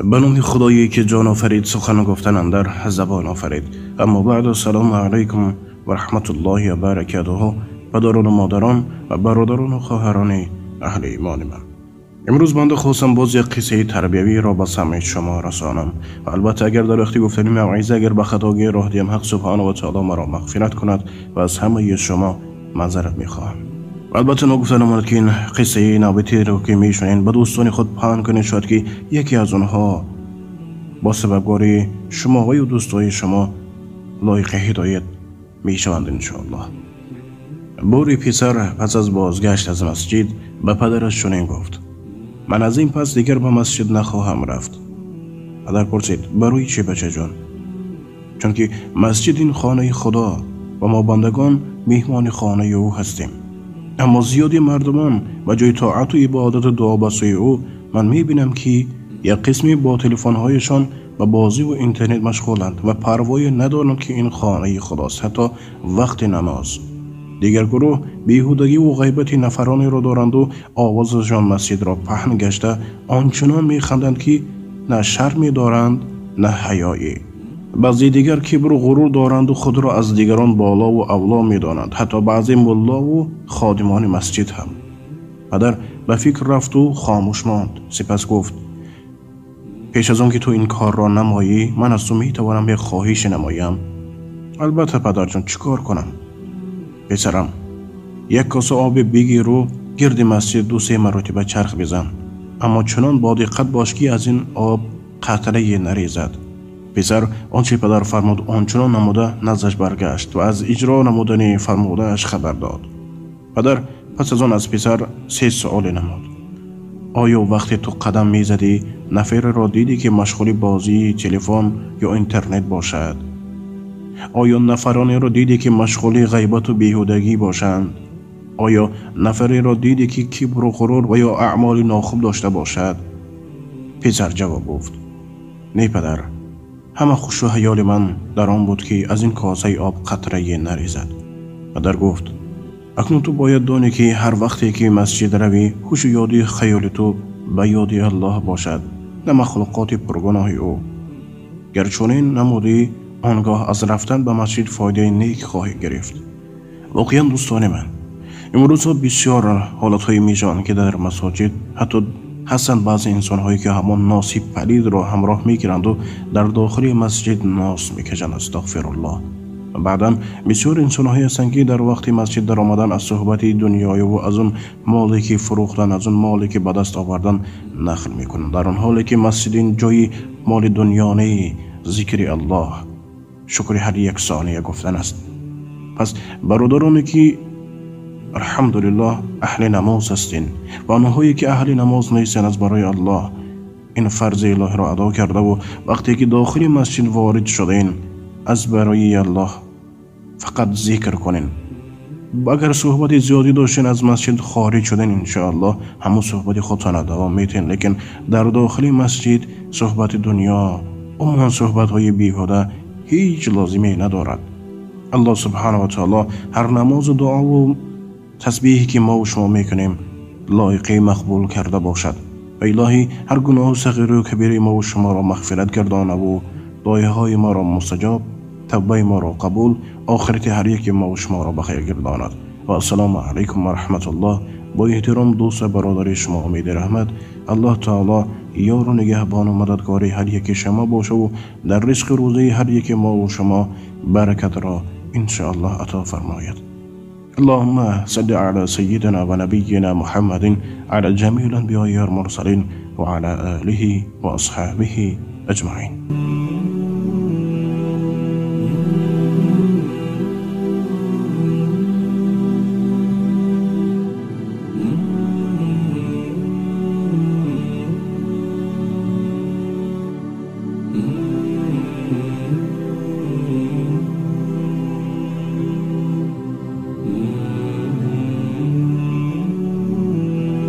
به نام خدایی که جان آفرید، سخن گفتن اندر زبان آفرید. اما بعد، السلام علیکم و رحمت الله و برکاته. پدران و مادران و برادران و خواهران اهل ایمان من، امروز بنده خواستم باز یک قصه تربیوی را به سمع شما رسانم و البته اگر در وقتی گفتن موعظه اگر به خطاگی راه دیم، حق سبحانه و تعالی مرا مغفرت کند و از همه شما معذرت میخواهم. البته نگفتن آمد که این قصه نابتی رو که میشنین به دوستان خود پهن کنید، شاید که یکی از اونها با سببگاری شما و دوستای شما لایق هدایت میشوند انشاءالله. بوری پسر پس از بازگشت از مسجد به پدرش چنین گفت: من از این پس دیگر به مسجد نخواهم رفت. پدر پرسید: برای چی بچه جان؟ چون که مسجد این خانه خدا و ما بندگان میهمان خانه او هستیم، اما زیادی مردمان و جای طاعت و عبادت و دعا به سوی او من میبینم که یک قسمی با تلفن‌هایشان و بازی و اینترنت مشغولند و پروایی ندارند که این خانه خداست، حتی وقت نماز. دیگر گروه بیهودگی و غیبت نفرانی را دارند و آوازشان مسجد را پهن گشته آنچنان میخندند که نه شرمی دارند نه حیایی. بعضی دیگر کبر و غرور دارند و خود را از دیگران بالا و اولا میدانند، حتی بعضی ملا و خادمان مسجد هم. پدر به فکر رفت و خاموش ماند. سپس گفت: پیش از آن که تو این کار را نمایی، من از تو میتوانم یک خواهش نمایم؟ البته پدر جان، چیکار کنم؟ پسرم، یک کاسه آب بگیر و گرد مسجد 2-3 مرتبه چرخ بزن، اما چنان با دقت باش که از این آب قطره نریزد. پسر آنچه پدر فرمود آنچنان نموده نزدش برگشت و از اجرا نمودن فرموده اش خبر داد. پدر پس از آن از پسر 3 سوال نمود: آیا وقتی تو قدم میزدی نفر را دیدی که مشغول بازی تلفن یا اینترنت باشد؟ آیا نفرانی را دیدی که مشغول غیبت و بیهودگی باشند؟ آیا نفری را دیدی که کبر و غرور و یا اعمال ناخوب داشته باشد؟ پسر جواب گفت: نه پدر، همه خوش و حیال من در آن بود که از این کاسه آب قطره نریزد. پدر گفت: اکنون تو باید دانی که هر وقتی که مسجد روی، خوش و یادی خیال تو به یادی الله باشد، نه مخلوقات پرگناه او. گر چنین نمودی، آنگاه از رفتن به مسجد فایده نیک خواهی گرفت. واقعا دوستان من، امروزها بسیار حالتهای میشان که در مساجد حتی هستند بعضی انسانهایی که همان ناصیب پلید را همراه میگیرند و در داخل مسجد ناس میکشند، استغفرالله. و بعدا بسیار انسانهایی هستند که در وقت مسجد در آمدن از صحبت دنیایی و از اون مالی که فروختن، از اون مالی که به دست آوردن نقل میکنند، در آن حالی که مسجد این جای مال دنیانه ذکر الله، شکر هر یک ثانیه گفتن است. پس برادرانی که الحمدلله اهل نماز هستین و آنهایی که اهل نماز نیستن، از برای الله این فرض الهی را ادا کرده و وقتی که داخل مسجد وارد شدین، از برای الله فقط ذکر کنین. اگر صحبت زیادی داشتین از مسجد خارج شدین، انشاءالله همون صحبت خودتان دوام میتین، لیکن در داخل مسجد صحبت دنیا و صحبت های بیهوده هیچ لازمی ندارد. الله سبحانه و تعالی هر نماز و دعا و تسبیحی که ما و شما میکنیم لایق مقبول کرده باشد و الهی هر گناه صغیر و کبیر ما و شما را مغفرت گردانه و دعای های ما را مستجاب، توبه ما را قبول، آخرت هر یک ما و شما را بخیر گرداند. و السلام علیکم و رحمت الله. با احترام دوست برادر شما امید رحمت. الله تعالی یار و نگهبان و مددگار هر یک شما باشه و در رزق روزی هر یک ما و شما برکت را انشاءالله عطا فرماید. اللهم صل على سيدنا ونبينا محمد على جميع الأنبياء والمرسلين وعلى آله وأصحابه أجمعين.